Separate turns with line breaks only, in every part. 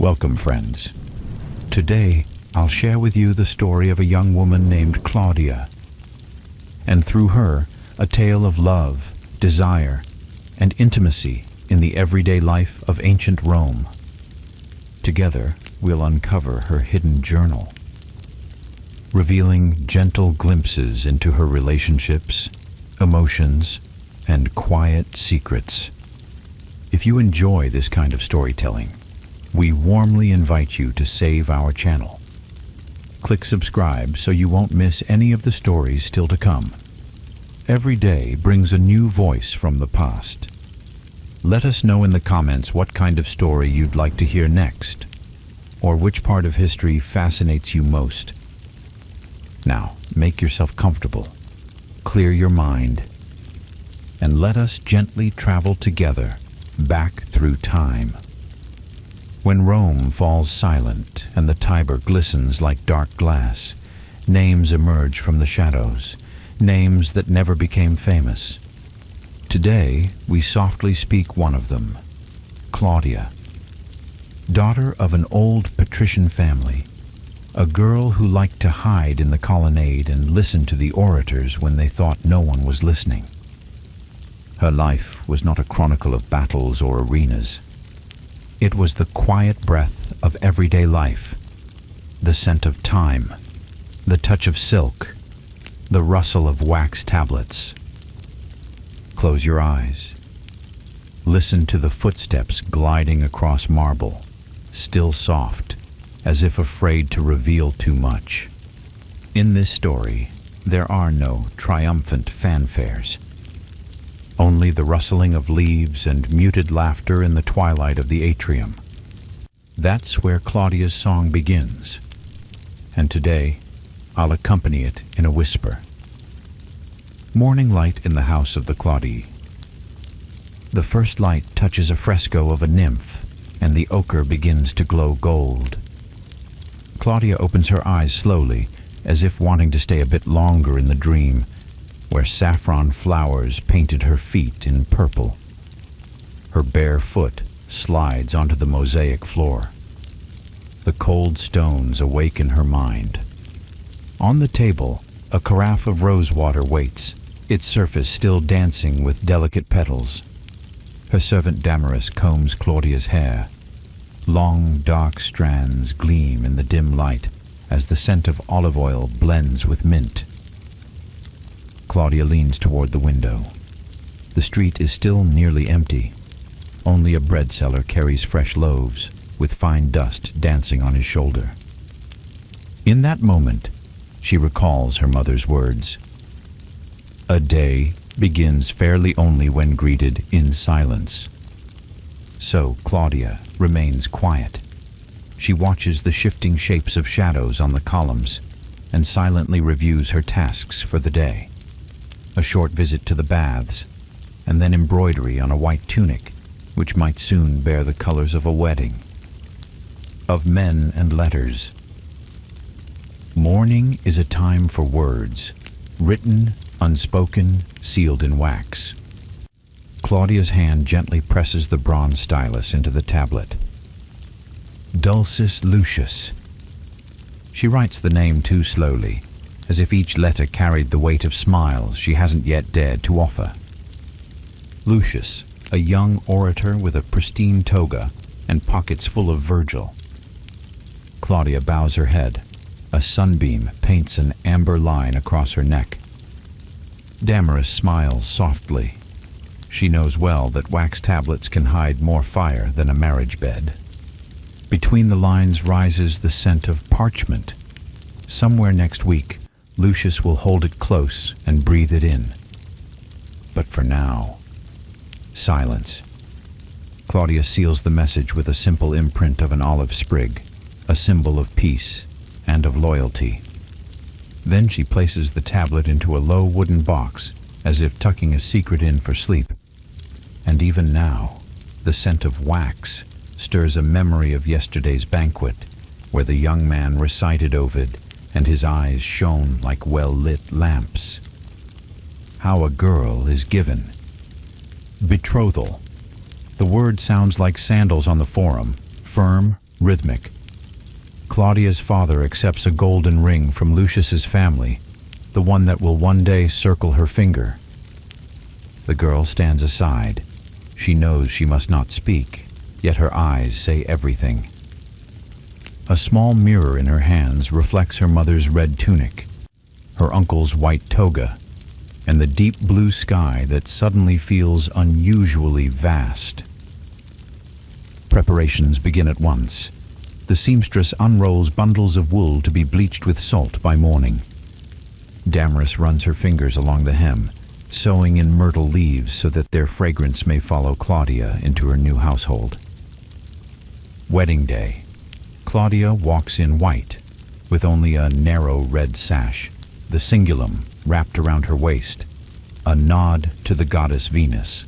Welcome, friends. Today, I'll share with you the story of a young woman named Claudia, and through her, a tale of love, desire, and intimacy in the everyday life of ancient Rome. Together, we'll uncover her hidden journal, revealing gentle glimpses into her relationships, emotions, and quiet secrets. If you enjoy this kind of storytelling, we warmly invite you to save our channel. Click subscribe so you won't miss any of the stories still to come. Every day brings a new voice from the past. Let us know in the comments what kind of story you'd like to hear next, or which part of history fascinates you most. Now, make yourself comfortable, clear your mind, and let us gently travel together back through time. When Rome falls silent and the Tiber glistens like dark glass, names emerge from the shadows, names that never became famous. Today, we softly speak one of them, Claudia. Daughter of an old patrician family, a girl who liked to hide in the colonnade and listen to the orators when they thought no one was listening. Her life was not a chronicle of battles or arenas. It was the quiet breath of everyday life, the scent of time, the touch of silk, the rustle of wax tablets. Close your eyes. Listen to the footsteps gliding across marble, still soft, as if afraid to reveal too much. In this story, there are no triumphant fanfares. Only the rustling of leaves and muted laughter in the twilight of the atrium. That's where Claudia's song begins, and today I'll accompany it in a whisper. Morning light in the house of the Claudii. The first light touches a fresco of a nymph, and the ochre begins to glow gold. Claudia opens her eyes slowly, as if wanting to stay a bit longer in the dream, where saffron flowers painted her feet in purple. Her bare foot slides onto the mosaic floor. The cold stones awaken her mind. On the table, a carafe of rosewater waits, its surface still dancing with delicate petals. Her servant Damaris combs Claudia's hair. Long, dark strands gleam in the dim light as the scent of olive oil blends with mint. Claudia leans toward the window. The street is still nearly empty. Only a bread seller carries fresh loaves, with fine dust dancing on his shoulder. In that moment, she recalls her mother's words. A day begins fairly only when greeted in silence. So Claudia remains quiet. She watches the shifting shapes of shadows on the columns and silently reviews her tasks for the day. A short visit to the baths, and then embroidery on a white tunic, which might soon bear the colors of a wedding. Of men and letters. Morning is a time for words, written, unspoken, sealed in wax. Claudia's hand gently presses the bronze stylus into the tablet. Dulcis Lucius. She writes the name too slowly, as if each letter carried the weight of smiles she hasn't yet dared to offer. Lucius, a young orator with a pristine toga and pockets full of Virgil. Claudia bows her head. A sunbeam paints an amber line across her neck. Damaris smiles softly. She knows well that wax tablets can hide more fire than a marriage bed. Between the lines rises the scent of parchment. Somewhere next week, Lucius will hold it close and breathe it in. But for now, silence. Claudia seals the message with a simple imprint of an olive sprig, a symbol of peace and of loyalty. Then she places the tablet into a low wooden box, as if tucking a secret in for sleep. And even now, the scent of wax stirs a memory of yesterday's banquet, where the young man recited Ovid and his eyes shone like well-lit lamps. How a girl is given. Betrothal. The word sounds like sandals on the forum, firm, rhythmic. Claudia's father accepts a golden ring from Lucius's family, the one that will one day circle her finger. The girl stands aside. She knows she must not speak, yet her eyes say everything. A small mirror in her hands reflects her mother's red tunic, her uncle's white toga, and the deep blue sky that suddenly feels unusually vast. Preparations begin at once. The seamstress unrolls bundles of wool to be bleached with salt by morning. Damaris runs her fingers along the hem, sewing in myrtle leaves so that their fragrance may follow Claudia into her new household. Wedding day. Claudia walks in white, with only a narrow red sash, the cingulum wrapped around her waist, a nod to the goddess Venus.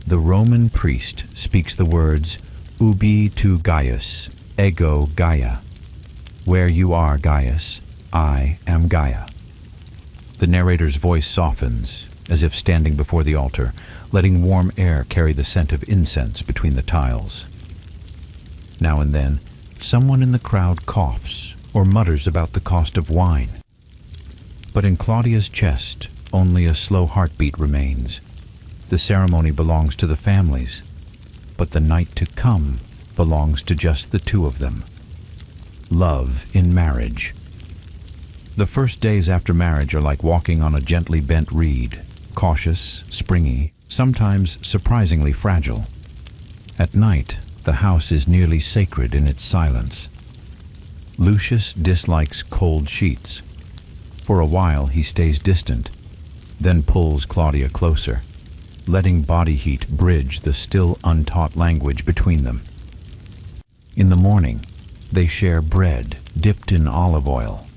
The Roman priest speaks the words, Ubi tu Gaius, ego Gaia. Where you are, Gaius, I am Gaia. The narrator's voice softens, as if standing before the altar, letting warm air carry the scent of incense between the tiles. Now and then, someone in the crowd coughs or mutters about the cost of wine. But in Claudia's chest, only a slow heartbeat remains. The ceremony belongs to the families, but the night to come belongs to just the two of them. Love in marriage. The first days after marriage are like walking on a gently bent reed, cautious, springy, sometimes surprisingly fragile. At night, the house is nearly sacred in its silence. Lucius dislikes cold sheets. For a while he stays distant, then pulls Claudia closer, letting body heat bridge the still untaught language between them. In the morning, they share bread dipped in olive oil.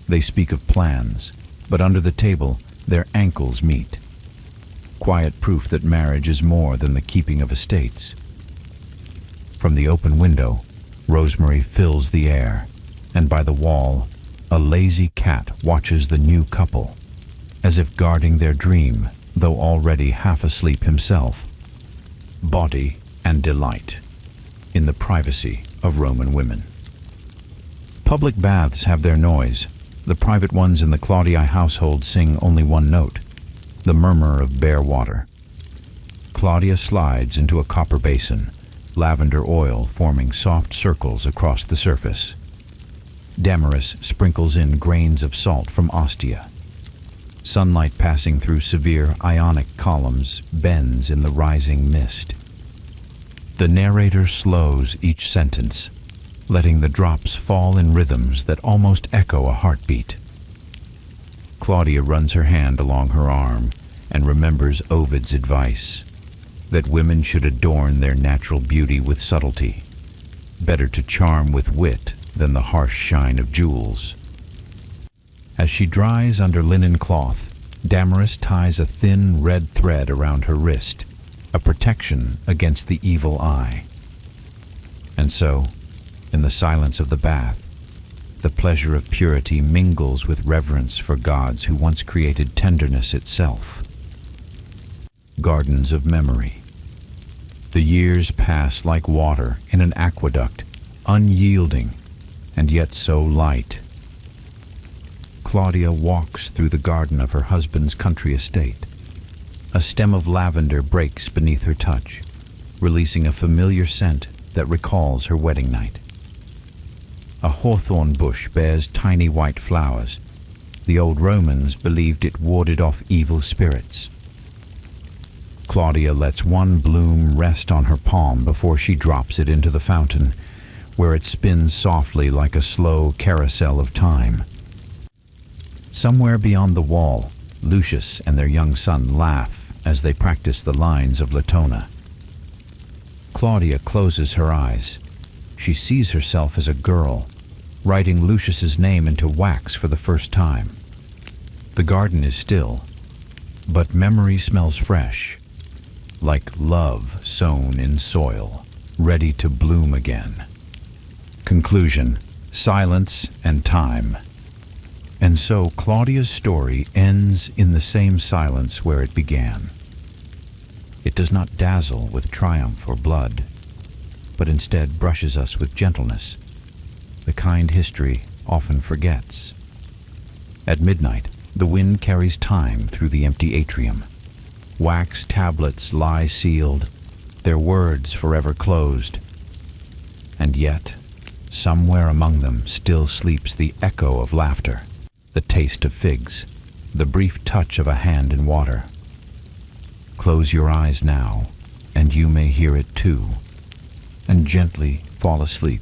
They speak of plans, but under the table, their ankles meet. Quiet proof that marriage is more than the keeping of estates. From the open window, rosemary fills the air, and by the wall, a lazy cat watches the new couple, as if guarding their dream, though already half asleep himself. Body and delight, in the privacy of Roman women. Public baths have their noise. The private ones in the Claudii household sing only one note, the murmur of bare water. Claudia slides into a copper basin, lavender oil forming soft circles across the surface. Damaris sprinkles in grains of salt from Ostia. Sunlight passing through severe ionic columns bends in the rising mist. The narrator slows each sentence, letting the drops fall in rhythms that almost echo a heartbeat. Claudia runs her hand along her arm and remembers Ovid's advice, that women should adorn their natural beauty with subtlety, better to charm with wit than the harsh shine of jewels. As she dries under linen cloth, Damaris ties a thin red thread around her wrist, a protection against the evil eye. And so, in the silence of the bath, the pleasure of purity mingles with reverence for gods who once created tenderness itself. Gardens of memory. The years pass like water in an aqueduct, unyielding and yet so light. Claudia walks through the garden of her husband's country estate. A stem of lavender breaks beneath her touch, releasing a familiar scent that recalls her wedding night. A hawthorn bush bears tiny white flowers. The old Romans believed it warded off evil spirits. Claudia lets one bloom rest on her palm before she drops it into the fountain, where it spins softly like a slow carousel of time. Somewhere beyond the wall, Lucius and their young son laugh as they practice the lines of Latona. Claudia closes her eyes. She sees herself as a girl, writing Lucius's name into wax for the first time. The garden is still, but memory smells fresh, like love sown in soil, ready to bloom again. Conclusion: silence and time. And so Claudia's story ends in the same silence where it began. It does not dazzle with triumph or blood. but instead brushes us with gentleness, the kind history often forgets. At midnight, the wind carries time through the empty atrium. Wax tablets lie sealed, their words forever closed. And yet, somewhere among them still sleeps the echo of laughter, the taste of figs, the brief touch of a hand in water. Close your eyes now, and you may hear it too, and gently fall asleep.